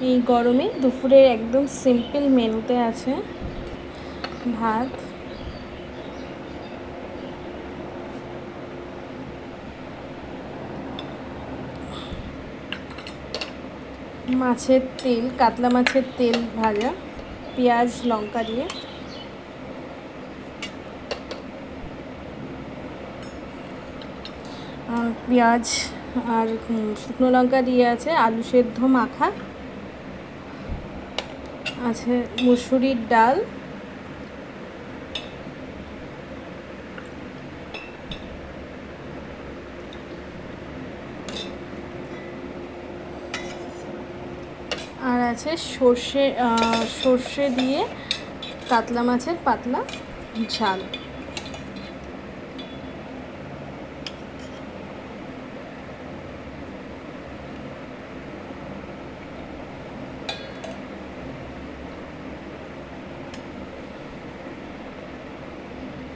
এই গরমে দুপুরের একদম সিম্পল মেনুতে আছে ভাত, মাছের তেল, কাতলা মাছের তেল ভাজা, পেঁয়াজ লঙ্কা দিয়ে, পেঁয়াজ আর শুকনো লঙ্কা দিয়ে আছে, আলু সেদ্ধ মাখা আছে, মুসুরির ডাল, আর আছে সর্ষে দিয়ে কাতলা মাছের পাতলা ঝাল।